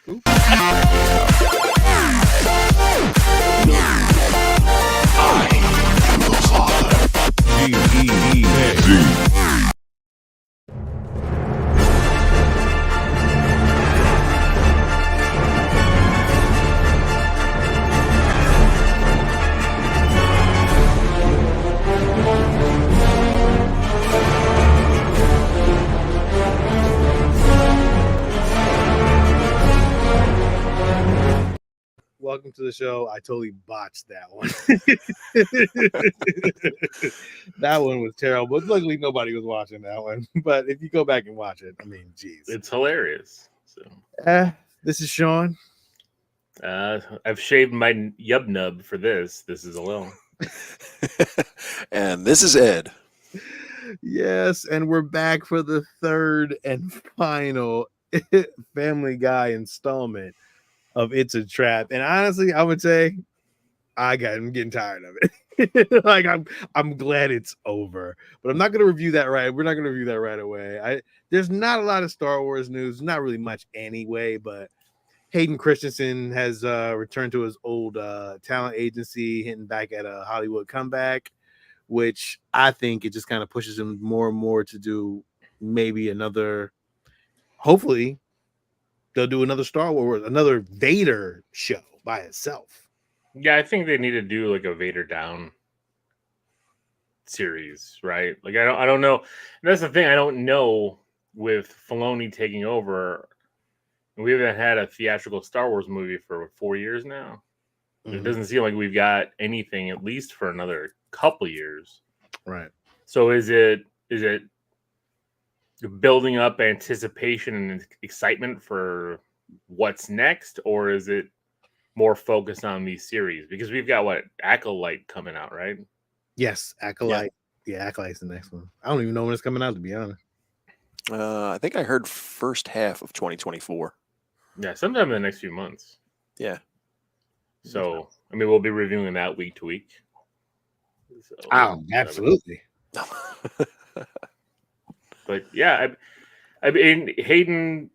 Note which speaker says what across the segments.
Speaker 1: Cool. Welcome to the show. I totally botched that one. That one was terrible. Luckily, nobody was watching that one. But if you go back and watch it, I mean, geez,
Speaker 2: it's hilarious. So,
Speaker 1: this is Sean.
Speaker 2: I've shaved my yub nub for this. This is Alil.
Speaker 3: And this is Ed.
Speaker 1: Yes, and we're back for the third and final Family Guy installment of It's a Trap. And honestly, I would say I'm getting tired of it. Like I'm glad it's over, but I'm not gonna review that right. We're not gonna review that right away. There's not a lot of Star Wars news, not really much anyway, but Hayden Christensen has returned to his old talent agency, hitting back at a Hollywood comeback, which I think it just kind of pushes him more and more to do maybe another, hopefully they'll do another Star Wars, another Vader show by itself.
Speaker 2: Yeah, I think they need to do like a Vader Down series, right? Like I don't know. And that's the thing, I don't know with Filoni taking over. We haven't had a theatrical Star Wars movie for 4 years now. Mm-hmm. It doesn't seem like we've got anything at least for another couple years.
Speaker 1: Right.
Speaker 2: So is it building up anticipation and excitement for what's next, or is it more focused on these series? Because we've got Acolyte coming out, right?
Speaker 1: Yes, Acolyte. Yeah, Acolyte's the next one. I don't even know when it's coming out, to be honest.
Speaker 3: I think I heard first half of 2024.
Speaker 2: Yeah, sometime in the next few months.
Speaker 3: Yeah.
Speaker 2: So, I mean, we'll be reviewing that week to week.
Speaker 1: So, absolutely.
Speaker 2: But yeah, I mean, Hayden,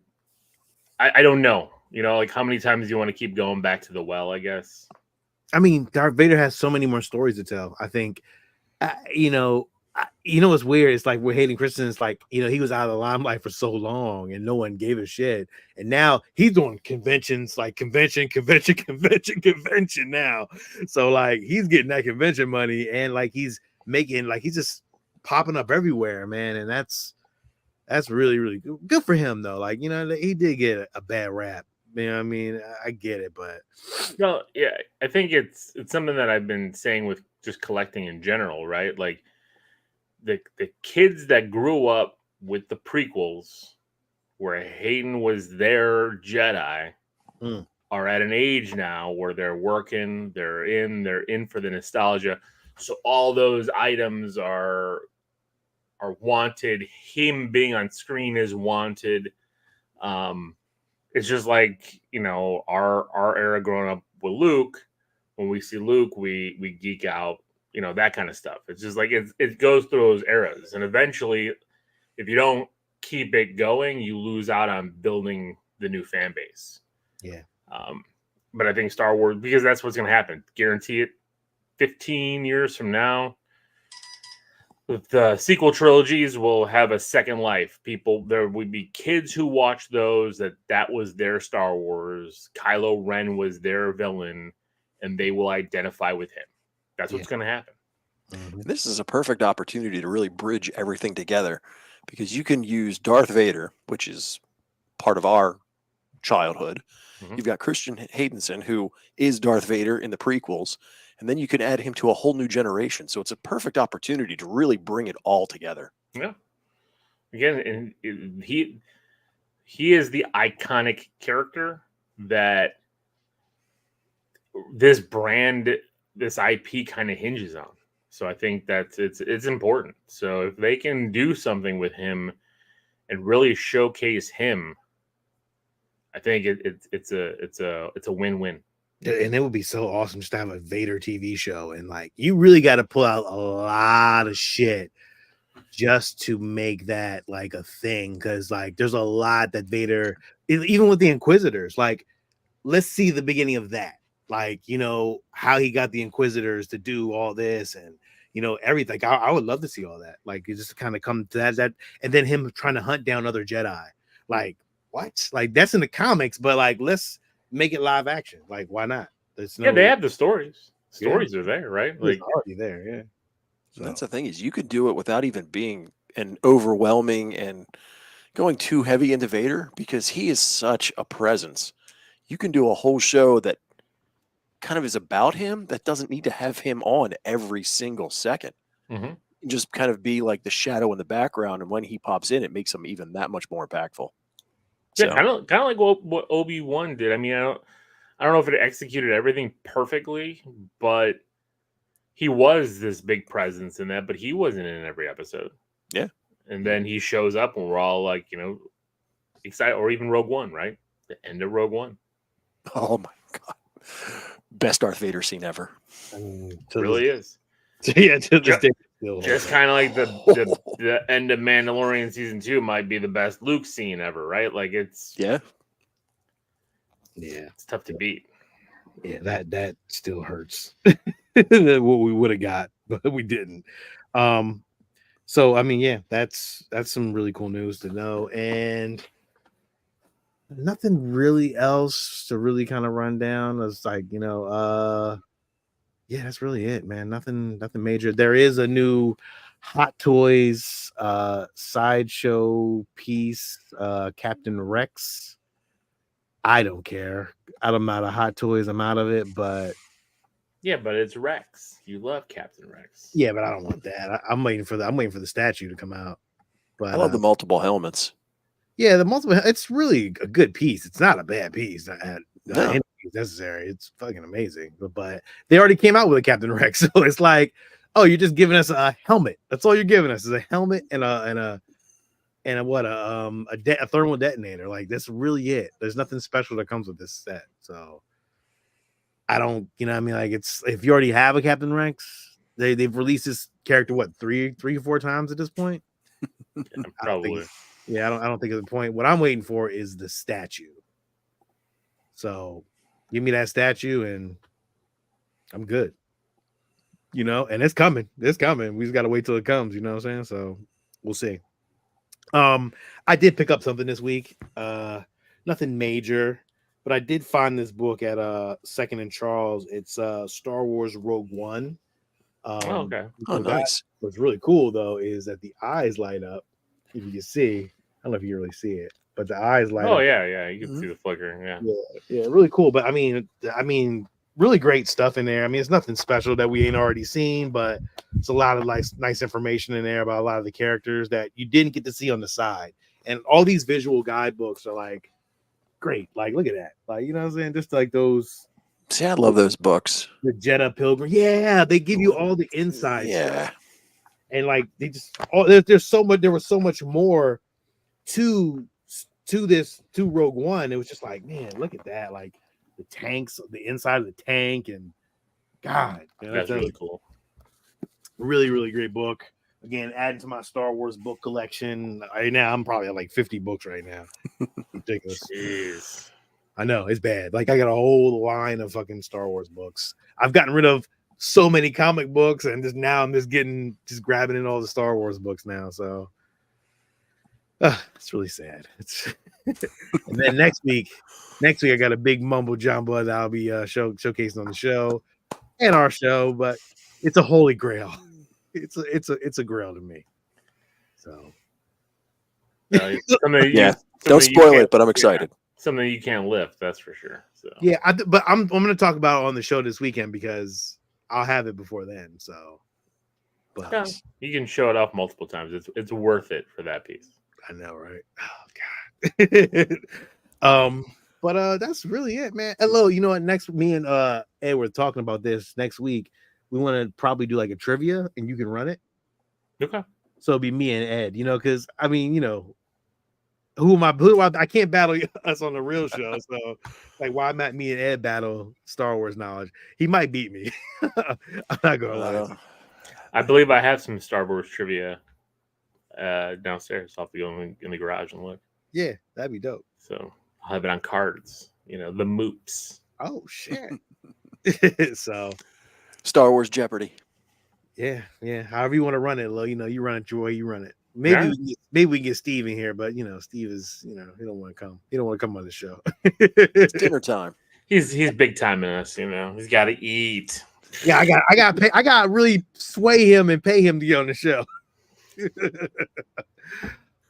Speaker 2: I don't know. You know, like how many times do you want to keep going back to the well, I guess?
Speaker 1: I mean, Darth Vader has so many more stories to tell. I think, what's weird? It's like with Hayden Christensen, it's like, he was out of the limelight for so long and no one gave a shit. And now he's doing conventions, like convention now. So like he's getting that convention money and like he's just popping up everywhere, man. And that's really, really good for him though. Like, he did get a bad rap. You know what I mean? I get it, but
Speaker 2: no, yeah, I think it's something that I've been saying with just collecting in general, right? Like the kids that grew up with the prequels where Hayden was their Jedi are at an age now where they're working, they're in for the nostalgia. So all those items are wanted. Him being on screen is wanted. It's just like, our era growing up with Luke. When we see Luke, we geek out, that kind of stuff. It's just like it goes through those eras. And eventually, if you don't keep it going, you lose out on building the new fan base.
Speaker 1: Yeah.
Speaker 2: But I think Star Wars, because that's what's going to happen. Guarantee it. 15 years from now, the sequel trilogies will have a second life. There would be kids who watch those that was their Star Wars. Kylo Ren was their villain, and they will identify with him. That's what's going to happen.
Speaker 3: Mm-hmm. This is a perfect opportunity to really bridge everything together because you can use Darth Vader, which is part of our childhood. Mm-hmm. You've got Christian Haydenson, who is Darth Vader in the prequels. And then you can add him to a whole new generation. So it's a perfect opportunity to really bring it all together.
Speaker 2: Yeah. Again, and he is the iconic character that this brand, this IP kind of hinges on. So I think that it's important. So if they can do something with him and really showcase him, I think it's a win-win.
Speaker 1: And it would be so awesome just to have a Vader TV show. And like, you really got to pull out a lot of shit just to make that like a thing, because like there's a lot that Vader, even with the Inquisitors, like let's see the beginning of that, like how he got the Inquisitors to do all this and everything. I would love to see all that, like it just kind of come to that, and then him trying to hunt down other Jedi, like what, like that's in the comics, but like let's make it live action, like why not?
Speaker 2: They have the stories. Stories are there, right?
Speaker 1: Like it's already there, yeah.
Speaker 3: So that's the thing, is you could do it without even being an overwhelming and going too heavy into Vader, because he is such a presence. You can do a whole show that kind of is about him, that doesn't need to have him on every single second.
Speaker 2: Mm-hmm.
Speaker 3: Just kind of be like the shadow in the background, and when he pops in, it makes him even that much more impactful.
Speaker 2: Yeah, kind of like what Obi-Wan did. I mean, I don't know if it executed everything perfectly, but he was this big presence in that, but he wasn't in every episode.
Speaker 3: Yeah.
Speaker 2: And then he shows up and we're all like, excited, or even Rogue One, right? The end of Rogue One.
Speaker 3: Oh my God. Best Darth Vader scene ever.
Speaker 2: It really is.
Speaker 1: Yeah, to this day.
Speaker 2: Just kind of like the end of Mandalorian season 2 might be the best Luke scene ever, right? Like it's it's tough to beat.
Speaker 1: Yeah, that still hurts. What we would have got, but we didn't. So I mean, yeah, that's some really cool news to know, and nothing really else to really kind of run down. It's like yeah, that's really it, man. Nothing major. There is a new Hot Toys sideshow piece, Captain Rex. I don't care. I'm out of Hot Toys. I'm out of it, but
Speaker 2: yeah, but it's Rex. You love Captain Rex.
Speaker 1: Yeah, but I don't want that. I'm waiting for the statue to come out. But
Speaker 3: I love the multiple helmets.
Speaker 1: Yeah, the multiple. It's really a good piece. It's not a bad piece.
Speaker 3: No.
Speaker 1: Necessary. It's fucking amazing. But they already came out with a Captain Rex, so it's like, oh, you're just giving us a helmet. That's all you're giving us is a helmet and a thermal detonator. Like that's really it. There's nothing special that comes with this set. So I don't, what I mean, like it's, if you already have a Captain Rex, they've released this character three or four times at this point.
Speaker 2: Probably.
Speaker 1: I don't think it's the point. What I'm waiting for is the statue. So give me that statue and I'm good. And it's coming. It's coming. We just got to wait till it comes. You know what I'm saying? So we'll see. I did pick up something this week. Nothing major, but I did find this book at Second and Charles. It's Star Wars Rogue One.
Speaker 2: Okay.
Speaker 3: Oh, nice.
Speaker 1: What's really cool though is that the eyes light up. If you can see, I don't know if you can really see it, but the eyes light up.
Speaker 2: Oh yeah, you can see the flicker.
Speaker 1: Yeah, really cool. But I mean, really great stuff in there. I mean, it's nothing special that we ain't already seen, but it's a lot of nice information in there about a lot of the characters that you didn't get to see on the side. And all these visual guidebooks are like great. Like, look at that. Like, you know what I'm saying? Just like those.
Speaker 3: See, I love those books.
Speaker 1: The Jeddah Pilgrim. Yeah, they give you all the inside stuff. And like they just there's so much. There was so much more to Rogue One. It was just like, man, look at that. Like the tanks, the inside of the tank, and God,
Speaker 2: that's really cool.
Speaker 1: Really, really great book. Again, adding to my Star Wars book collection. Right now, I'm probably at like 50 books right now. Ridiculous.
Speaker 2: Jeez.
Speaker 1: I know it's bad. Like I got a whole line of fucking Star Wars books. I've gotten rid of so many comic books, and I'm just grabbing in all the Star Wars books now. So it's really sad. And then next week I got a big mumbo jumbo that I'll be showcasing on the show and our show, but it's a holy grail. It's a grail to me. So
Speaker 3: don't spoil it, but I'm excited.
Speaker 2: Yeah, something you can't lift, that's for sure. So
Speaker 1: yeah, but I'm going to talk about it on the show this weekend because I'll have it before then. So, but
Speaker 2: yeah, you can show it off multiple times. It's worth it for that piece.
Speaker 1: I know, right? Oh God. But that's really it, man. Hello, you know what? Next, me and Ed were talking about this next week. We want to probably do like a trivia, and you can run it.
Speaker 2: Okay.
Speaker 1: So it'll be me and Ed, because I mean, who am I? I can't battle us on the real show. So, like, why not me and Ed battle Star Wars knowledge? He might beat me. I'm not gonna lie.
Speaker 2: I believe I have some Star Wars trivia downstairs. I'll have to go in the garage and look.
Speaker 1: Yeah, that'd be dope.
Speaker 2: So I'll have it on cards. You know, the moops.
Speaker 1: Oh shit. So
Speaker 3: Star Wars Jeopardy.
Speaker 1: yeah. However you want to run it, Lo. You run it your way, you run it.
Speaker 2: Yeah.
Speaker 1: Maybe we get Steve in here, but Steve is, he don't want to come. He don't want to come on the show.
Speaker 3: It's dinner time.
Speaker 2: He's big time in us. He's got to eat.
Speaker 1: Yeah, I got to really sway him and pay him to get on the show.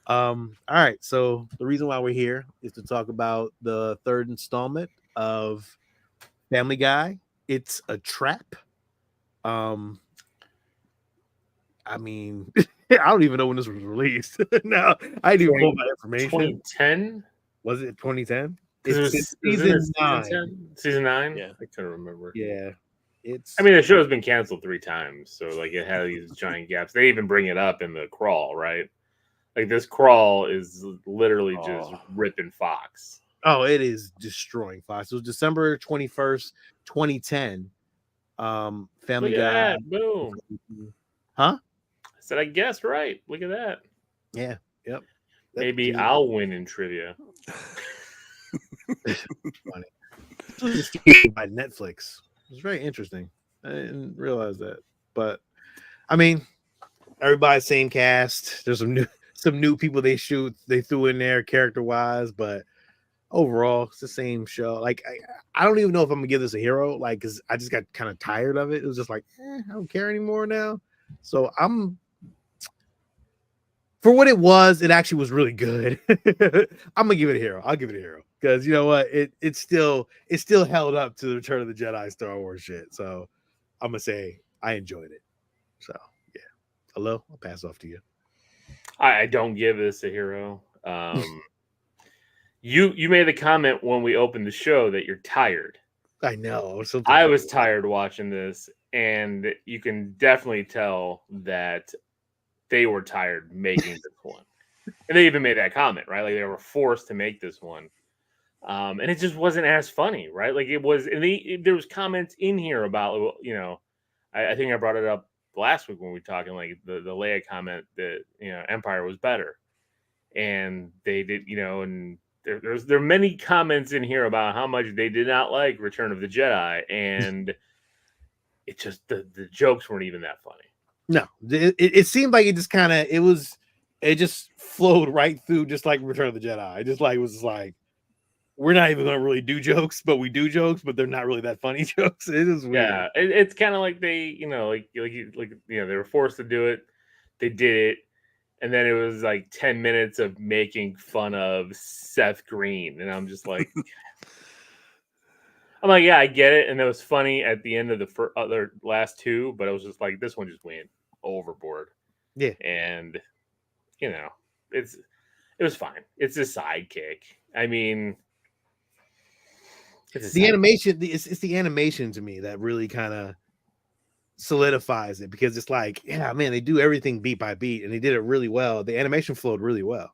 Speaker 1: All right. So the reason why we're here is to talk about the third installment of Family Guy. It's a Trap. I mean, I don't even know when this was released. No, I didn't even know my information.
Speaker 2: 2010?
Speaker 1: Was it 2010?
Speaker 2: It's season 9. Season 9?
Speaker 3: Yeah,
Speaker 2: I couldn't remember.
Speaker 1: Yeah,
Speaker 2: I mean, the show has been canceled 3 times, so like it had these giant gaps. They even bring it up in the crawl, right? Like this crawl is literally just ripping Fox.
Speaker 1: Oh, it is destroying Fox. It was December 21st, 2010. Family Guy.
Speaker 2: Boom.
Speaker 1: Huh?
Speaker 2: I said I guessed right. Look at that.
Speaker 1: Yeah. Yep.
Speaker 2: Maybe I'll win in trivia.
Speaker 1: Funny. This was by Netflix. It was very interesting. I didn't realize that, but I mean, everybody's same cast. There's some new people they threw in there character wise, but overall it's the same show. Like I don't even know if I'm gonna give this a hero, like because I just got kind of tired of it. It was just like I don't care anymore now. So I'm for what it was, it actually was really good. I'm gonna give it a hero. I'll give it a hero because you know what? It still held up to the Return of the Jedi Star Wars shit. So I'm gonna say I enjoyed it. So yeah. Hello, I'll pass off to you.
Speaker 2: I don't give this a hero. You made the comment when we opened the show that you're tired.
Speaker 1: I know.
Speaker 2: I was tired watching this, and you can definitely tell that they were tired making this one. And they even made that comment, right? Like they were forced to make this one. And it just wasn't as funny, right? Like it was, and there was comments in here about, I think I brought it up last week when we were talking, like the Leia comment that, Empire was better. And they did, and there are many comments in here about how much they did not like Return of the Jedi. And it just, the jokes weren't even that funny.
Speaker 1: No, it seemed like it just kind of it just flowed right through, just like Return of the Jedi. It just was like we're not even going to really do jokes, but we do jokes, but they're not really that funny jokes. It is weird.
Speaker 2: Yeah, it's kind of like they, they were forced to do it. They did it, and then it was like 10 minutes of making fun of Seth Green, and I'm just like. I'm like, yeah, I get it, and it was funny at the end of the other last 2, but it was just like this one just went overboard.
Speaker 1: Yeah,
Speaker 2: and it was fine. It's a sidekick. I mean,
Speaker 1: it's the animation. It's the animation to me that really kind of solidifies it because it's like, yeah, man, they do everything beat by beat, and they did it really well. The animation flowed really well.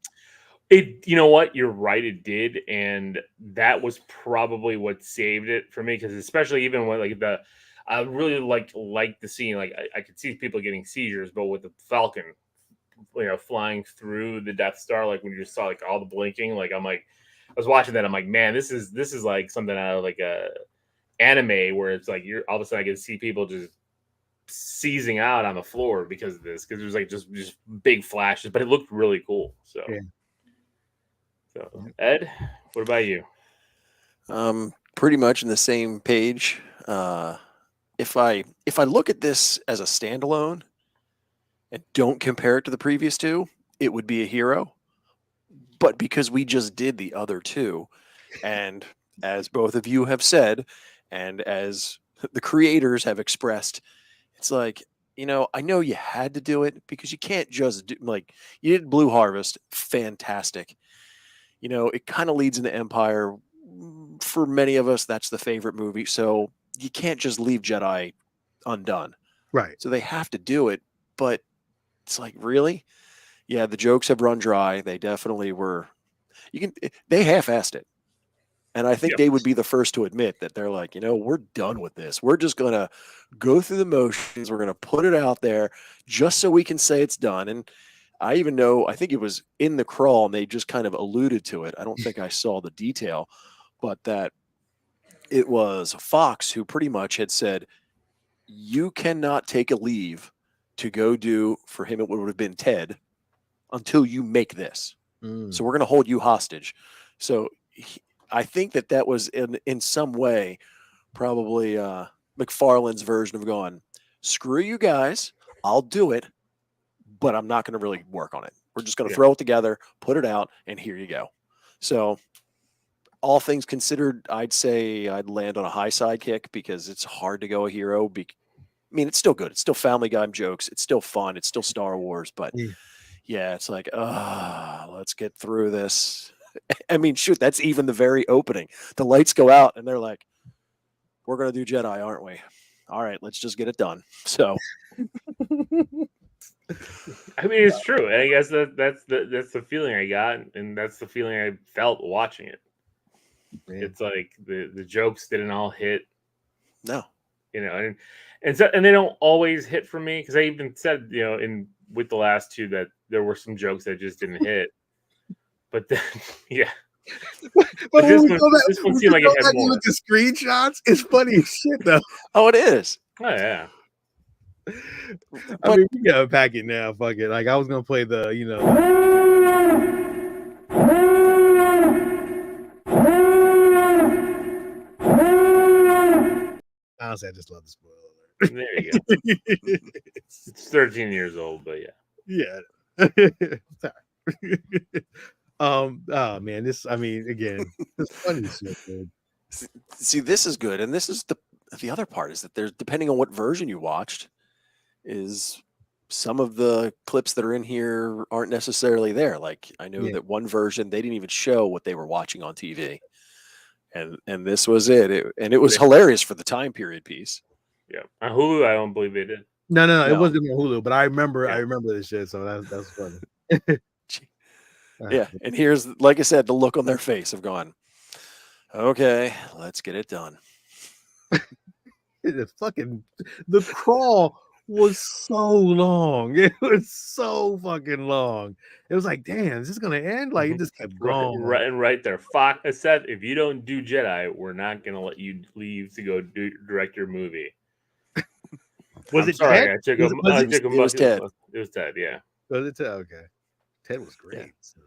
Speaker 2: You know what? You're right. It did, and that was probably what saved it for me. Because especially even when I really liked the scene. Like I could see people getting seizures, but with the Falcon, flying through the Death Star, like when you just saw like all the blinking, like I was watching that. I'm like, man, this is like something out of like a anime where it's like you're all of a sudden I can see people just seizing out on the floor because of this. Because it was like just big flashes, but it looked really cool. So.
Speaker 1: Yeah.
Speaker 2: So, Ed, what about you?
Speaker 3: Pretty much in the same page. If I look at this as a standalone and don't compare it to the previous 2, it would be a hero. But because we just did the other 2, and as both of you have said, and as the creators have expressed, it's like, I know you had to do it because you can't just do, like, you did Blue Harvest, fantastic. It kind of leads into Empire. For many of us, that's the favorite movie. So you can't just leave Jedi undone.
Speaker 1: Right.
Speaker 3: So they have to do it. But it's like, really? Yeah, the jokes have run dry. They definitely were. They half-assed it. And I think they would be the first to admit that they're like, we're done with this. We're just going to go through the motions. We're going to put it out there just so we can say it's done. And I even know, I think it was in the crawl and they just kind of alluded to it. I don't think I saw the detail, but that it was Fox who pretty much had said, you cannot take a leave to go do, for him, it would have been Ted, until you make this. So we're going to hold you hostage. So I think that was in some way probably McFarlane's version of going, screw you guys, I'll do it, but I'm not going to really work on it. We're just going to throw it together, put it out, and here you go. So all things considered, I'd say I'd land on a high sidekick because it's hard to go a hero. I mean, it's still good. It's still Family Guy jokes. It's still fun. It's still Star Wars. But yeah, it's like, let's get through this. I mean, shoot, that's even the very opening. The lights go out and they're like, we're going to do Jedi, aren't we? All right, let's just get it done. So.
Speaker 2: I mean, it's true. And I guess that's the feeling I got. And that's the feeling I felt watching it. Man. It's like the jokes didn't all hit.
Speaker 3: No.
Speaker 2: You know, and they don't always hit for me, because I even said, you know, with the last two that there were some jokes that just didn't hit. But then, yeah.
Speaker 1: But this one seemed like it had more. Look at screenshots. It's funny as shit, though.
Speaker 3: Oh, it is.
Speaker 2: Oh yeah.
Speaker 1: I mean, we gotta pack it now. Fuck it. Like, I was gonna play the, you know. Honestly, I just love the spoiler alert.
Speaker 2: There you go. It's 13 years old, but yeah.
Speaker 1: Yeah. Sorry. Oh man, this, I mean, again, it's funny shit, dude.
Speaker 3: See, this is good, and this is the other part is that there's, depending on what version you watched, is some of the clips that are in here aren't necessarily there. Like, I know that one version they didn't even show what they were watching on TV, and this was it. And it was hilarious for the time period piece.
Speaker 2: Yeah, on Hulu, I don't believe they did.
Speaker 1: No, it wasn't on Hulu, but I remember this shit, so that's funny.
Speaker 3: Yeah, and here's, like I said, the look on their face of going, okay, let's get it done.
Speaker 1: The crawl was so long. It was so fucking long. It was like, damn, is this gonna end? Like, it just kept going.
Speaker 2: Right there. Fox said, if you don't do Jedi, we're not gonna let you leave to go direct your movie.
Speaker 1: Was it Ted?
Speaker 3: It was Ted.
Speaker 2: It was Ted, yeah.
Speaker 1: Was it Ted? Okay. Ted was great.
Speaker 3: Yeah.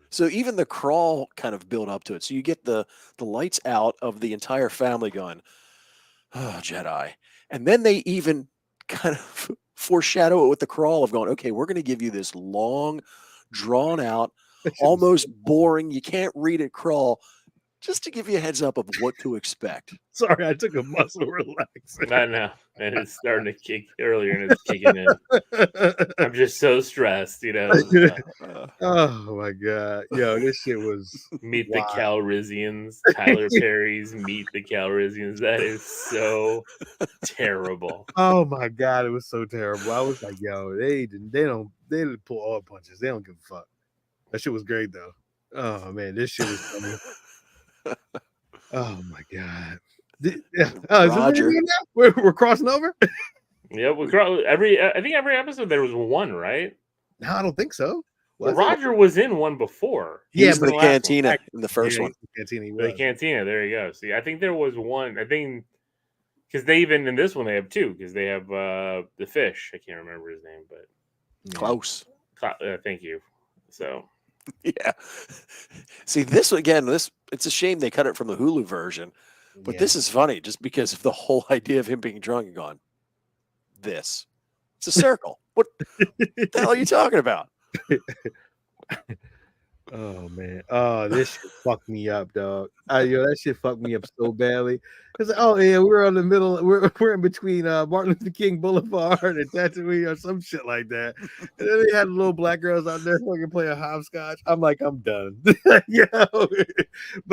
Speaker 3: So even the crawl kind of built up to it. So you get the lights out of the entire family going, oh, Jedi. And then they even kind of foreshadow it with the crawl of going, okay, we're going to give you this long, drawn out, almost boring, you can't read it crawl, just to give you a heads up of what to expect.
Speaker 1: Sorry, I took a muscle relaxer.
Speaker 2: I know. And it's starting to kick earlier and it's kicking in. I'm just so stressed, you know.
Speaker 1: Oh my God. Yo, this shit was
Speaker 2: Meet the Calrissians. Tyler Perry's Meet the Calrissians. That is so terrible.
Speaker 1: Oh my God, it was so terrible. I was like, yo, they didn't pull all punches. They don't give a fuck. That shit was great though. Oh man, this shit was funny. Oh my God.
Speaker 3: Roger.
Speaker 1: We're crossing over?
Speaker 2: Yeah, I think every episode there was one, right?
Speaker 1: No, I don't think so.
Speaker 2: Well, Roger was in one before.
Speaker 3: He's the cantina in the first one.
Speaker 2: The cantina, there you go. See, I think there was one. I think because they even in this one they have two, because they have the fish. I can't remember his name, but
Speaker 3: Klaus.
Speaker 2: Thank you. So
Speaker 3: yeah. See, this again, it's a shame they cut it from the Hulu version, but this is funny just because of the whole idea of him being drunk and gone, it's a circle. What the hell are you talking about?
Speaker 1: Oh man. Oh, this shit fucked me up, dog. That shit fucked me up so badly. It's like, oh yeah, we're on the middle, we're in between Martin Luther King Boulevard and Tatooine or some shit like that. And then they had little black girls out there fucking playing hopscotch. I'm like, I'm done. But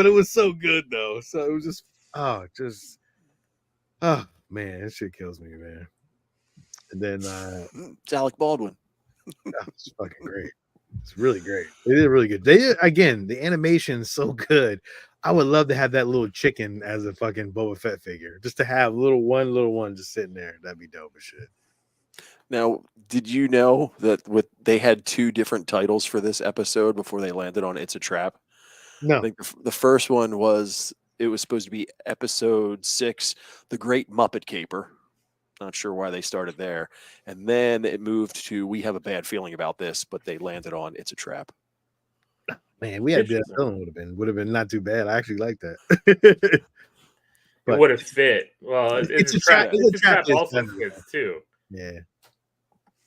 Speaker 1: it was so good though. So it was just man, that shit kills me, man. And then
Speaker 3: it's Alec Baldwin.
Speaker 1: It's fucking great. It's really great. They did really good. They did, again, the animation is so good. I would love to have that little chicken as a fucking Boba Fett figure. Just to have little one just sitting there. That'd be dope as shit.
Speaker 3: Now, did you know that they had 2 different titles for this episode before they landed on It's a Trap? I
Speaker 1: No.
Speaker 3: think the first one was supposed to be episode 6, The Great Muppet Caper. Not sure why they started there. And then it moved to We Have a Bad Feeling About This, but they landed on It's a Trap.
Speaker 1: Man, we had that film would have been not too bad. I actually like that.
Speaker 2: It
Speaker 1: But
Speaker 2: would have fit. Well,
Speaker 1: it's a
Speaker 2: trap.
Speaker 1: trap.
Speaker 2: It's a trap.
Speaker 1: Is
Speaker 2: Also
Speaker 1: kind of
Speaker 2: fits too,
Speaker 1: yeah.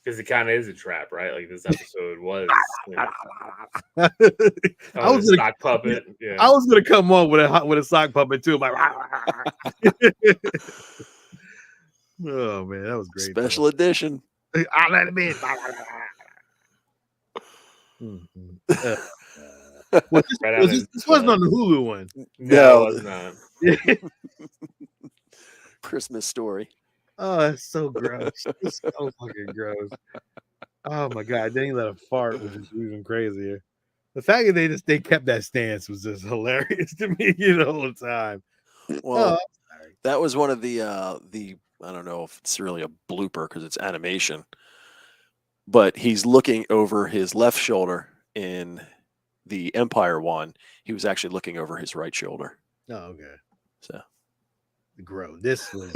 Speaker 2: because it kind of is a trap, right? Like this episode was.
Speaker 1: I was
Speaker 2: a
Speaker 1: gonna,
Speaker 2: sock puppet. Yeah.
Speaker 1: I was gonna come on with a sock puppet too. I'm like, oh man, that was great.
Speaker 3: Special edition.
Speaker 1: I'll let him in. Well, this wasn't on the Hulu one.
Speaker 2: No, it was not.
Speaker 3: Christmas Story.
Speaker 1: Oh, that's so gross. It's so fucking gross. Oh my god, they didn't let a fart, which is even crazier. The fact that they kept that stance was just hilarious to me the whole time.
Speaker 3: Well, that was one of the I don't know if it's really a blooper because it's animation, but he's looking over his left shoulder in the Empire one. He was actually looking over his right shoulder.
Speaker 1: Oh, okay.
Speaker 3: So
Speaker 1: gross. This was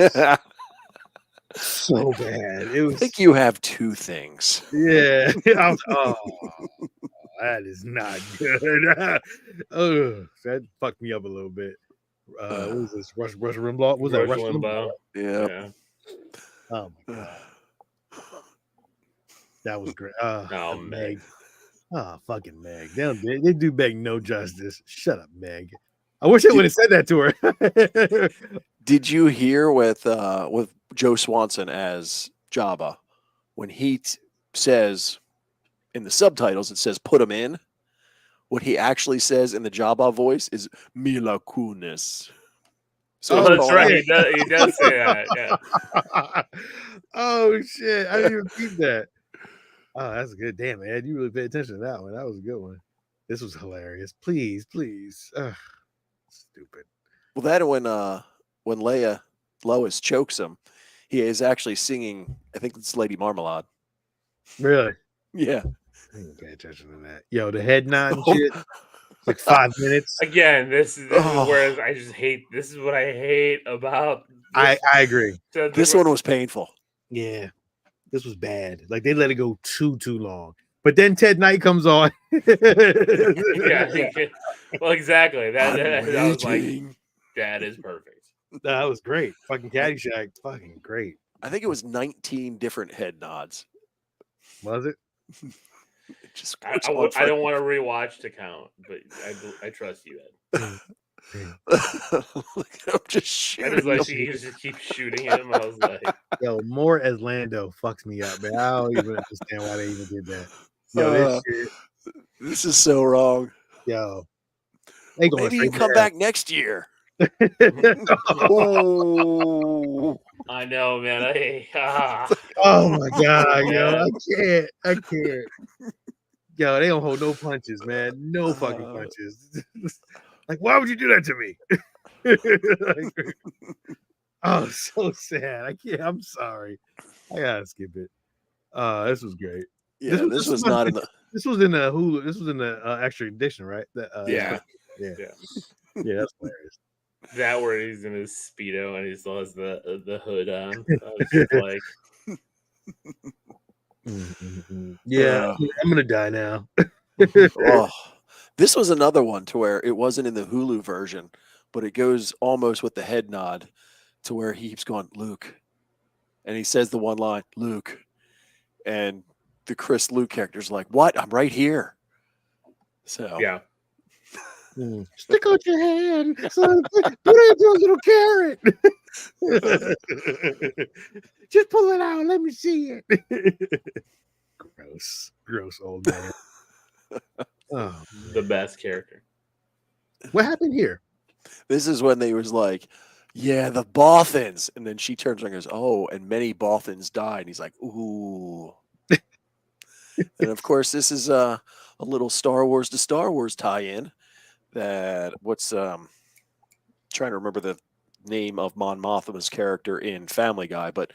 Speaker 1: so bad. It was.
Speaker 3: I think you have 2 things.
Speaker 1: Yeah. That is not good. Oh, that fucked me up a little bit. What was this? Rush Limbaugh? Was that Rush Limbaugh?
Speaker 3: Yeah.
Speaker 1: Oh my god. That was great. Oh, Meg. Oh, fucking Meg. They do Meg no justice. Shut up, Meg. I wish I would have said that to her.
Speaker 3: Did you hear with Joe Swanson as Jabba when he says in the subtitles it says "put him in"? What he actually says in the Jabba voice is "Mila Kunis."
Speaker 2: So that's right. He does say that. Yeah.
Speaker 1: Oh shit! I didn't even keep that. Oh, that's good. Damn, Ed, you really paid attention to that one. That was a good one. This was hilarious. Please. Ugh, stupid.
Speaker 3: Well, that when Lois chokes him, he is actually singing. I think it's Lady Marmalade.
Speaker 1: Really?
Speaker 3: Yeah.
Speaker 1: I didn't pay attention to that. Yo, the head nod and shit. Like 5 minutes.
Speaker 2: Again, this is whereas I just hate. This is what I hate about.
Speaker 1: I agree.
Speaker 3: This one was painful.
Speaker 1: Yeah. This was bad. Like they let it go too long. But then Ted Knight comes on.
Speaker 2: Yeah. Well, exactly. That was like that is perfect.
Speaker 1: That was great. Fucking Caddyshack. Fucking great.
Speaker 3: I think it was 19 different head nods.
Speaker 1: Was it?
Speaker 2: I don't want to rewatch to count, but I trust you, Ed.
Speaker 3: I'm just shooting.
Speaker 2: I was like, she just keeps shooting him. I was like,
Speaker 1: yo, more as Lando fucks me up, man. I don't even understand why they even did that. Yo,
Speaker 3: this is so wrong.
Speaker 1: Yo,
Speaker 3: maybe you come back next year.
Speaker 2: Oh, I know, man.
Speaker 1: Oh my god, yo, I can't. Yo, they don't hold no punches, man. No fucking punches. Like, why would you do that to me? Like, oh, so sad. I can't. I'm sorry. I gotta skip it. This was great.
Speaker 3: Yeah, this was not in the.
Speaker 1: This was in the Hulu. This was in the extra edition, right?
Speaker 2: Yeah.
Speaker 1: That's hilarious.
Speaker 2: That where he's in his Speedo and he still has the hood on. I was like,
Speaker 1: yeah, I'm gonna die now.
Speaker 3: This was another one to where it wasn't in the Hulu version, but it goes almost with the head nod to where he keeps going, Luke, and he says the one line, Luke, and the Chris Luke character's like, what? I'm right here. So
Speaker 2: yeah.
Speaker 1: Stick out your hand. Son. Put it into a little carrot. Just pull it out. Let me see it. Gross old man. Oh,
Speaker 2: the best character.
Speaker 1: What happened here?
Speaker 3: This is when they was like, yeah, the Bothans. And then she turns around and goes, oh, and many Bothans died. And he's like, ooh. And of course, this is a little Star Wars to Star Wars tie-in. That trying to remember name of Mon Mothma's character in Family Guy, but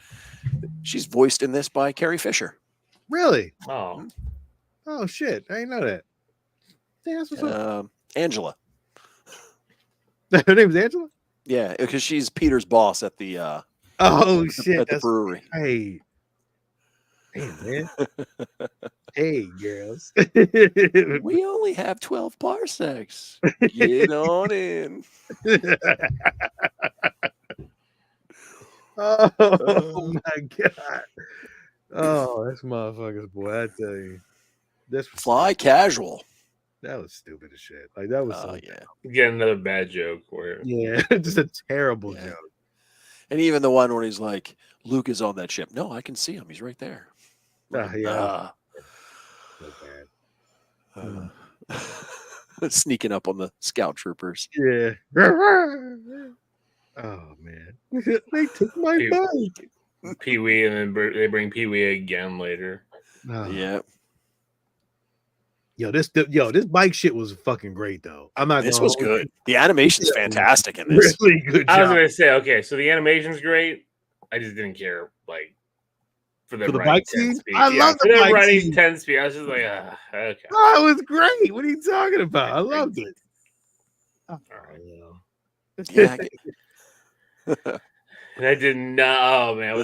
Speaker 3: she's voiced in this by Carrie Fisher.
Speaker 1: Really?
Speaker 2: Oh,
Speaker 1: Oh shit! I didn't know that. Damn, that's what's up.
Speaker 3: Angela.
Speaker 1: Her name's Angela.
Speaker 3: Yeah, because she's Peter's boss at the
Speaker 1: Oh shit!
Speaker 3: at the brewery.
Speaker 1: Hey, damn man. Hey girls.
Speaker 3: We only have 12 parsecs. Get on in.
Speaker 1: Oh my god. Oh, that's motherfuckers, boy. I tell you. This was
Speaker 3: Fly casual.
Speaker 1: That was stupid as shit. Like that was
Speaker 3: Oh,
Speaker 1: so
Speaker 3: yeah.
Speaker 2: get another bad joke where
Speaker 1: yeah, just a terrible
Speaker 3: Yeah.
Speaker 1: joke.
Speaker 3: And even the one where he's like, Luke is on that ship. No, I can see him. He's right there.
Speaker 1: Yeah. So bad.
Speaker 3: Sneaking up on the scout troopers.
Speaker 1: Yeah. Oh man. They took my
Speaker 2: Dude.
Speaker 1: bike.
Speaker 2: Pee-wee, and then they bring Pee-wee again later.
Speaker 1: Oh.
Speaker 3: Yeah.
Speaker 1: Yo, this bike shit was fucking great though. I'm not.
Speaker 3: This
Speaker 1: gonna
Speaker 3: was
Speaker 1: hold
Speaker 3: good. The animation's
Speaker 1: Yeah.
Speaker 3: fantastic in this.
Speaker 1: Really good
Speaker 2: I was
Speaker 1: job.
Speaker 2: gonna say, okay, so the animation's great. I just didn't care, like, for them
Speaker 1: For the
Speaker 2: riding
Speaker 1: bike
Speaker 2: 10
Speaker 1: scene?
Speaker 2: speed.
Speaker 1: I love
Speaker 2: for
Speaker 1: the
Speaker 2: them
Speaker 1: bike
Speaker 2: riding
Speaker 1: scene.
Speaker 2: 10 speed. I was just like, okay.
Speaker 1: Oh, it was great. What are you talking about? I loved it. Oh,
Speaker 3: Yeah.
Speaker 2: And I did not. Oh man,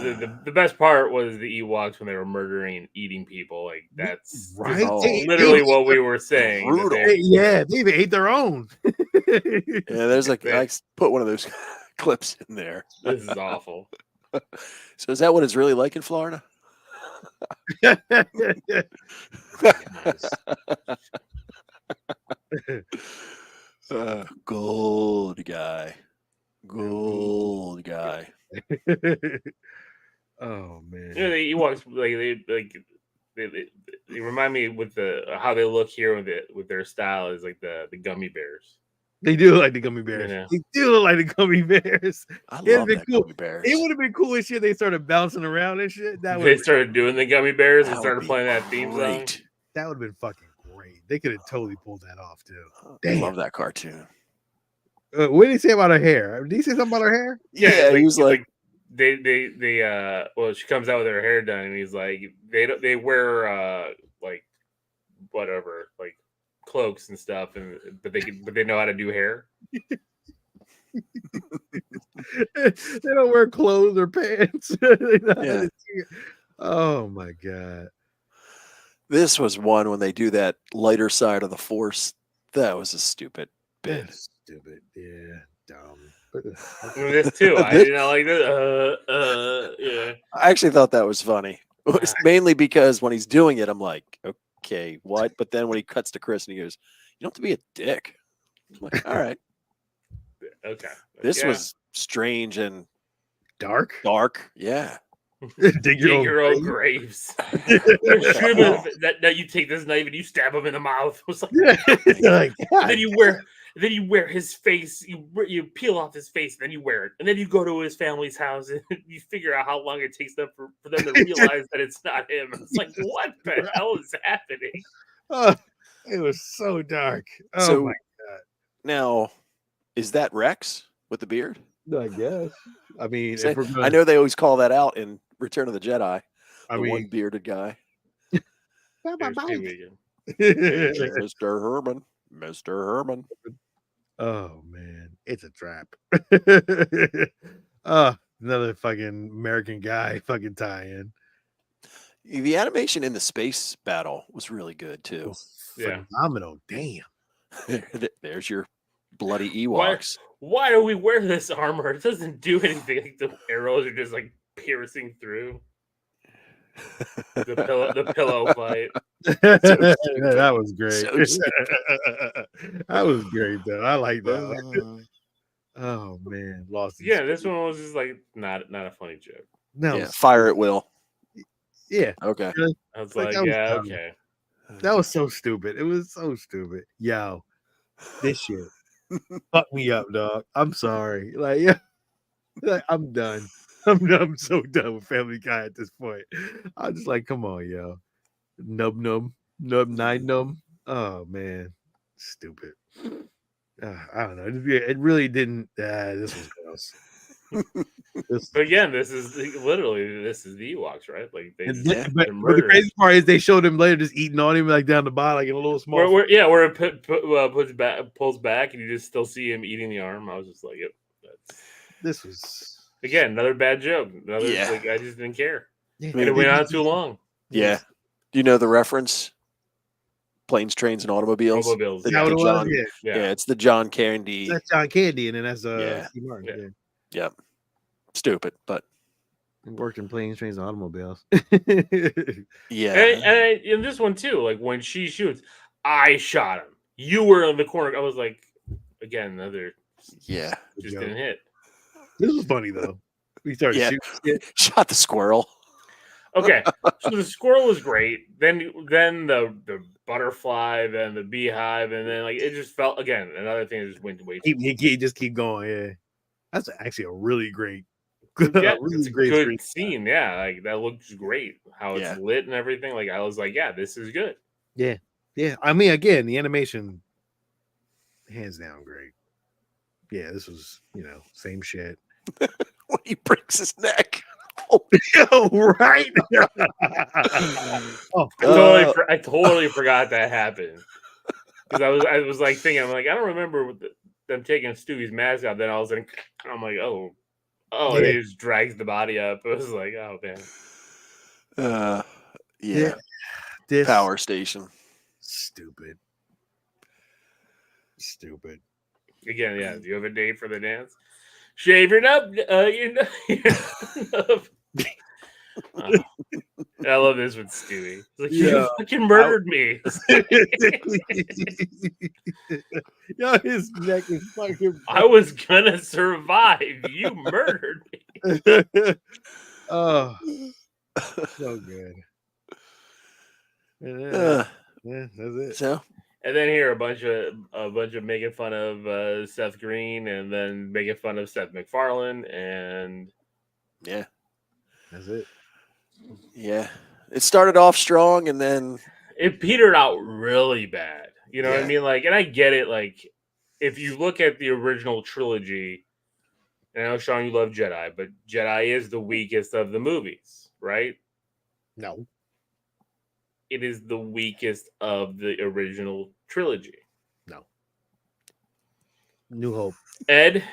Speaker 2: the best part was the Ewoks when they were murdering and eating people. Like that's
Speaker 1: right.
Speaker 3: Oh,
Speaker 2: literally what we were saying. that
Speaker 3: brutal.
Speaker 2: they-
Speaker 1: Yeah, they even ate their own.
Speaker 3: Yeah, there's like I put one of those clips in there.
Speaker 2: This is awful.
Speaker 3: So is that what it's really like in Florida? Gold guy. Gold guy.
Speaker 1: Oh man.
Speaker 2: You know, the Ewoks they remind me with the how they look here with their style is like the gummy bears.
Speaker 1: They do look like the gummy bears.
Speaker 2: Yeah.
Speaker 1: They do look like the gummy bears.
Speaker 3: I
Speaker 1: It'd
Speaker 3: love
Speaker 1: be
Speaker 3: that
Speaker 1: cool.
Speaker 3: gummy bears.
Speaker 1: It would have been cool as shit. They started bouncing around and shit. That
Speaker 2: They
Speaker 1: would
Speaker 2: started doing the gummy bears and
Speaker 3: That would
Speaker 2: started
Speaker 3: be
Speaker 2: playing that theme song.
Speaker 3: great.
Speaker 1: that would have been fucking great. They could have totally pulled that off too.
Speaker 3: I
Speaker 1: Damn.
Speaker 3: love that cartoon.
Speaker 1: What did he say about her hair? Did he say something about her hair?
Speaker 3: Yeah, he was like
Speaker 2: they well, she comes out with her hair done and he's like they wear like whatever, like cloaks and stuff, but they know how to do hair.
Speaker 1: They don't wear clothes or pants. They know how
Speaker 3: Yeah.
Speaker 1: to do it. Oh my god.
Speaker 3: this was one when they do that lighter side of the force. That was a stupid bit.
Speaker 1: That's stupid. Yeah. Dumb.
Speaker 2: This too. I did not like this. Yeah.
Speaker 3: I actually thought that was funny. It was mainly because when he's doing it, I'm like, okay, what? But then when he cuts to Chris and he goes, you don't have to be a dick. I'm like, all right.
Speaker 2: Okay.
Speaker 3: This
Speaker 2: Yeah.
Speaker 3: was strange and
Speaker 1: Dark.
Speaker 3: dark. Yeah.
Speaker 1: Dig
Speaker 2: Dig
Speaker 1: your
Speaker 2: your
Speaker 1: own
Speaker 2: own
Speaker 1: grave.
Speaker 2: graves. Should have been that you take this knife and you stab him in the mouth. It was like,
Speaker 1: Like,
Speaker 2: and then you wear his face. You peel off his face, and then you wear it, and then you go to his family's house and you figure out how long it takes them for them to realize that it's not him. It's like, what the hell is happening?
Speaker 1: oh, it was so dark. Oh
Speaker 3: So
Speaker 1: my
Speaker 3: now, is that Rex with the beard?
Speaker 1: god. I guess. I mean,
Speaker 3: Say-
Speaker 1: if we're gonna,
Speaker 3: I know they always call that out in Return of the Jedi.
Speaker 1: I
Speaker 3: The
Speaker 1: mean,
Speaker 3: one bearded guy.
Speaker 2: Here's Pee-wee again.
Speaker 3: Mr. Herman. Mr. Herman.
Speaker 1: oh man, it's a trap. Another fucking American guy fucking tie-in.
Speaker 3: The animation in the space battle was really good too.
Speaker 2: Yeah.
Speaker 1: Phenomenal. Damn.
Speaker 3: There's your bloody
Speaker 2: Why-
Speaker 3: Ewoks.
Speaker 2: Why do we wear this armor? It doesn't do anything. Like, the arrows are just like piercing through the pillow fight.
Speaker 1: That was great.
Speaker 3: So stupid.
Speaker 1: That was great though. I like that one. Oh man, lost. his-
Speaker 2: Yeah, this one was just like not a funny joke.
Speaker 1: No,
Speaker 3: Yeah, fire at will.
Speaker 1: yeah,
Speaker 3: Okay.
Speaker 2: I was
Speaker 1: Like,
Speaker 2: like,
Speaker 1: that was
Speaker 2: yeah,
Speaker 1: dumb.
Speaker 2: okay.
Speaker 1: that was so stupid. It was so stupid. Yo, this shit fucked me up, dog. I'm sorry. Like, yeah, like, I'm done. I'm so done with Family Guy at this point. I'm just like, come on, yo. Nub nine num. Oh man, stupid. I don't know. It really didn't. This was gross. This-
Speaker 2: But again, this is the Ewoks, right? Like they,
Speaker 1: and
Speaker 3: Yeah.
Speaker 1: but the crazy part is they showed him later just eating on him like down the bottom, like in a little small.
Speaker 2: where it pulls back, and you just still see him eating the arm. I was just like, yep, that's
Speaker 1: This was
Speaker 2: again another bad joke.
Speaker 3: Yeah.
Speaker 2: Like I just didn't care,
Speaker 1: yeah.
Speaker 2: and it went on too long.
Speaker 3: Yeah. Do you know the reference? Planes, Trains, and Automobiles.
Speaker 2: Automobiles,
Speaker 3: The-
Speaker 1: Is that what
Speaker 3: the
Speaker 1: it was?
Speaker 3: John-
Speaker 1: Yeah.
Speaker 3: Yeah, it's the John Candy.
Speaker 1: That's John Candy, and then that's
Speaker 3: Yeah.
Speaker 1: Steve Martin.
Speaker 2: Yeah.
Speaker 1: Yeah.
Speaker 3: Yep. Stupid, but
Speaker 1: He worked in planes, trains, and automobiles.
Speaker 3: yeah.
Speaker 2: And in this one too, like when she shoots, I shot him. You were in the corner. I was like, again, another
Speaker 3: Yeah.
Speaker 2: just
Speaker 1: joke.
Speaker 2: didn't hit.
Speaker 1: This was funny though. We started
Speaker 3: Yeah.
Speaker 1: shooting shit.
Speaker 3: Shot the squirrel.
Speaker 2: Okay, so the squirrel was great. Then the butterfly, then the beehive, and then like it just felt again another thing that just went way too.
Speaker 1: Just keep going. Yeah, that's actually a really great,
Speaker 2: Yeah,
Speaker 1: really
Speaker 2: it's a
Speaker 1: great
Speaker 2: good
Speaker 1: screen.
Speaker 2: scene. Yeah, like that looks great. How it's
Speaker 3: Yeah.
Speaker 2: lit and everything. Like I was like, yeah, this is good.
Speaker 1: Yeah. I mean, again, the animation, hands down, great. Yeah, this was same shit.
Speaker 3: When he breaks his neck.
Speaker 1: Right. Oh,
Speaker 2: I totally forgot that happened because I was like thinking, I'm like, I don't remember them taking Stewie's mask out. Then I was like, I'm like, oh,
Speaker 1: Yeah.
Speaker 2: and he just drags the body up. It was like, oh man.
Speaker 3: Yeah.
Speaker 1: this
Speaker 3: Power station.
Speaker 1: stupid.
Speaker 2: Again, yeah. Do you have a date for the dance? Shave your nub. I love this with Stewie. It's like,
Speaker 1: Yeah.
Speaker 2: you fucking murdered me.
Speaker 1: Yo, his neck is fucking.
Speaker 2: I was gonna survive. You murdered me.
Speaker 1: Oh, so good. Yeah,
Speaker 3: Uh,
Speaker 1: that's it.
Speaker 3: so
Speaker 2: And then here a bunch of making fun of Seth Green, and then making fun of Seth MacFarlane, and
Speaker 3: yeah.
Speaker 1: That's it.
Speaker 3: Yeah. It started off strong and then
Speaker 2: it petered out really bad. You know what I
Speaker 3: Yeah.
Speaker 2: mean? Like, and I get it. Like, if you look at the original trilogy, and I know Sean, you love Jedi, but Jedi is the weakest of the movies, right?
Speaker 1: No.
Speaker 2: It is the weakest of the original trilogy.
Speaker 1: No. New Hope.
Speaker 2: Ed,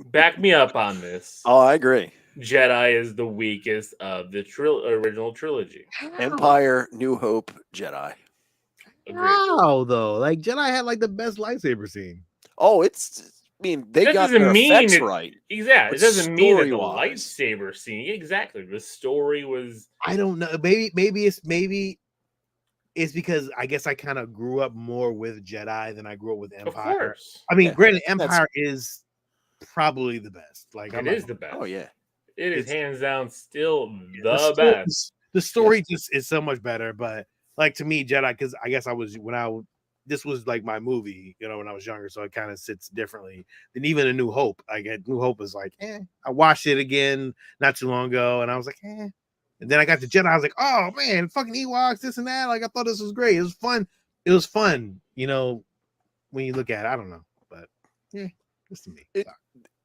Speaker 2: back me up on this.
Speaker 3: Oh, I agree.
Speaker 2: Jedi is the weakest of the original trilogy.
Speaker 3: Empire, New Hope, Jedi.
Speaker 2: Agreed.
Speaker 1: How though? Like Jedi had like the best lightsaber scene.
Speaker 3: Oh, I mean, they
Speaker 2: That
Speaker 3: got
Speaker 2: doesn't
Speaker 3: their
Speaker 2: mean
Speaker 3: effects
Speaker 2: it-
Speaker 3: right.
Speaker 2: Exactly. It
Speaker 3: But
Speaker 2: doesn't mean that the
Speaker 3: story-wise-
Speaker 2: lightsaber scene. Exactly. The story was.
Speaker 1: I don't know. Maybe it's because I guess I kind of grew up more with Jedi than I grew up with
Speaker 2: Of
Speaker 1: Empire.
Speaker 2: course.
Speaker 1: I mean,
Speaker 3: Yeah,
Speaker 1: granted,
Speaker 3: that's-
Speaker 1: Empire is probably the best. Like
Speaker 2: It is the best.
Speaker 3: Oh yeah.
Speaker 2: It is
Speaker 1: It's-
Speaker 2: hands down still
Speaker 1: the
Speaker 2: the
Speaker 1: story-
Speaker 2: best.
Speaker 1: The story just is so much better. But like to me, Jedi, because I guess this was like my movie, when I was younger, so it kind of sits differently than even A New Hope. Like New Hope was like, I watched it again not too long ago, and I was like, And then I got to Jedi, I was like, oh man, fucking Ewoks, this and that. Like I thought this was great. It was fun. When you look at it, I don't know, but yeah, just to me.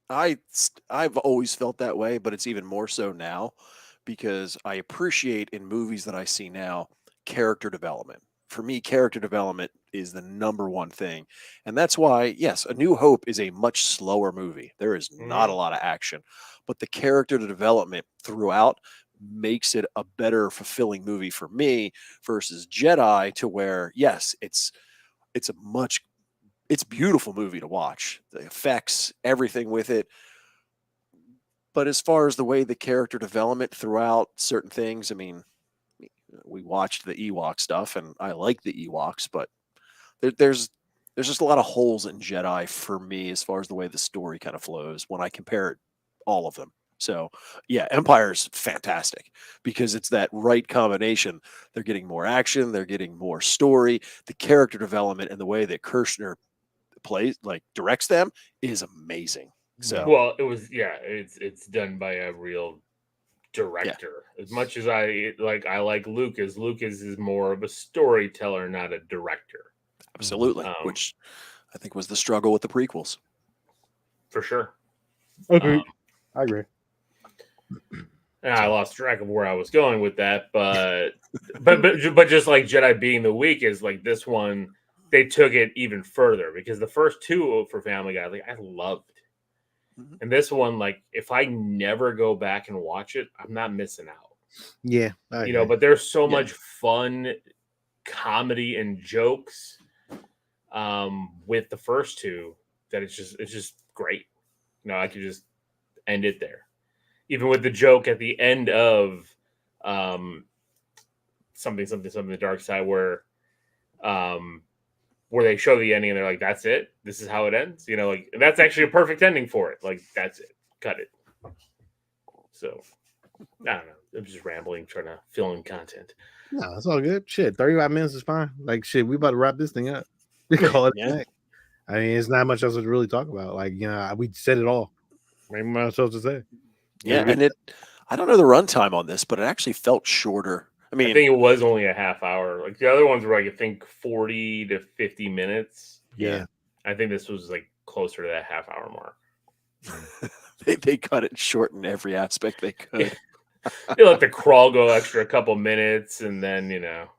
Speaker 3: I've always felt that way, but it's even more so now because I appreciate in movies that I see now character development. For me, character development is the number one thing. And that's why, yes, A New Hope is a much slower movie. There is not a lot of action, but the character development throughout makes it a better, fulfilling movie for me versus Jedi, to where, yes, it's a beautiful movie to watch. The effects, everything with it. But as far as the way the character development throughout certain things, I mean, we watched the Ewok stuff, and I like the Ewoks, but there's just a lot of holes in Jedi for me as far as the way the story kind of flows when I compare it, all of them. So yeah, Empire's fantastic because it's that right combination. They're getting more action, they're getting more story, the character development, and the way that Kirshner directs them is amazing. So
Speaker 2: Well, it's done by a real director. As much as I like Lucas is more of a storyteller, not a director.
Speaker 3: absolutely, which I think was the struggle with the prequels.
Speaker 2: For sure.
Speaker 1: Okay. I agree.
Speaker 2: And I lost track of where I was going with that, but just like Jedi being the weak is like this one, they took it even further because the first two for Family Guy, like I loved, and this one, like if I never go back and watch it, I'm not missing out.
Speaker 1: Yeah,
Speaker 2: you know, but there's so much fun comedy and jokes with the first two that it's just great. You know, I could just end it there. Even with the joke at the end of something the dark side where they show the ending and they're like, that's it, this is how it ends, you know, like that's actually a perfect ending for it, like that's it, cut it. So I don't know, I'm just rambling trying to fill in content.
Speaker 1: No, it's all good. Shit, 35 minutes is fine. Like shit, we about to wrap this thing up. We call it a night. I mean, it's not much else to really talk about. Like, you know, we said it all. Maybe much else to say.
Speaker 3: Yeah, and I don't know the runtime on this, but it actually felt shorter. I mean,
Speaker 2: I think it was only a half hour. Like the other ones were like I think 40 to 50 minutes.
Speaker 1: Yeah.
Speaker 2: I think this was like closer to that half hour mark.
Speaker 3: they cut it short in every aspect they could.
Speaker 2: They let the crawl go extra a couple minutes, and then you know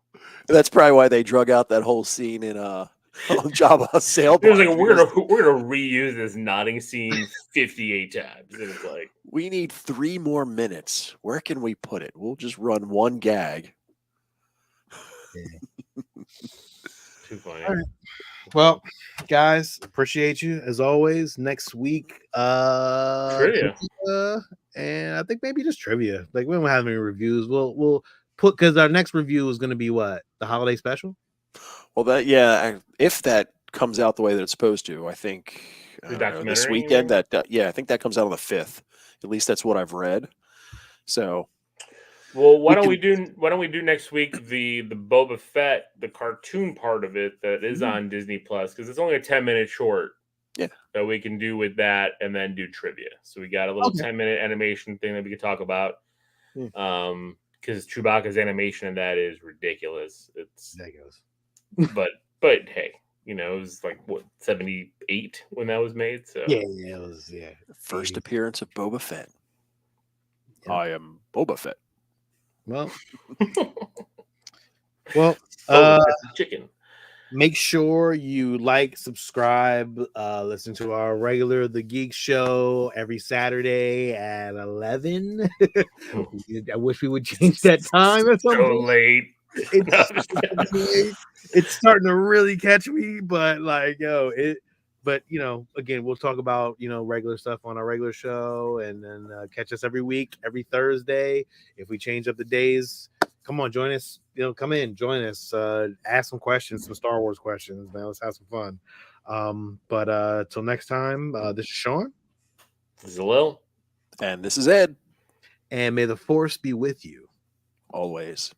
Speaker 3: that's probably why they drug out that whole scene in Jabba's sailboat.
Speaker 2: It was like we're gonna reuse this nodding scene 58 times. And it's like
Speaker 3: we need 3 more minutes. Where can we put it? We'll just run one gag.
Speaker 2: Too funny.
Speaker 1: All right. Well, guys, appreciate you as always. Next week,
Speaker 2: trivia,
Speaker 1: and I think maybe just trivia. Like we don't have any reviews. We'll put because our next review is going to be what, the holiday special.
Speaker 3: Well, if that comes out the way that it's supposed to, I think this weekend. I think that comes out on the 5th. At least that's what I've read. So,
Speaker 2: well, why don't we do next week the Boba Fett, the cartoon part of it that is on Disney Plus, because it's only a 10-minute short.
Speaker 3: Yeah,
Speaker 2: that we can do with that, and then do trivia. So we got a little 10-minute animation thing that we could talk about. Because Chewbacca's animation in that is ridiculous. It's
Speaker 1: ridiculous.
Speaker 2: But hey, you know, it was like what 78 when that was made. So
Speaker 1: it was
Speaker 3: first appearance of Boba Fett. Yeah. I am Boba Fett.
Speaker 1: Well,
Speaker 2: chicken.
Speaker 1: Make sure you like, subscribe, listen to our regular The Geek Show every Saturday at 11. I wish we would change that time at some point.
Speaker 2: Late.
Speaker 1: It's starting to really catch me, but but you know, again, we'll talk about, you know, regular stuff on our regular show, and then catch us every week, every Thursday. If we change up the days, come on, join us. You know, come in, join us, ask some questions, some Star Wars questions, man. Let's have some fun. But till next time, this is Sean.
Speaker 2: This is Lil.
Speaker 3: And this is Ed.
Speaker 1: And may the Force be with you
Speaker 3: always.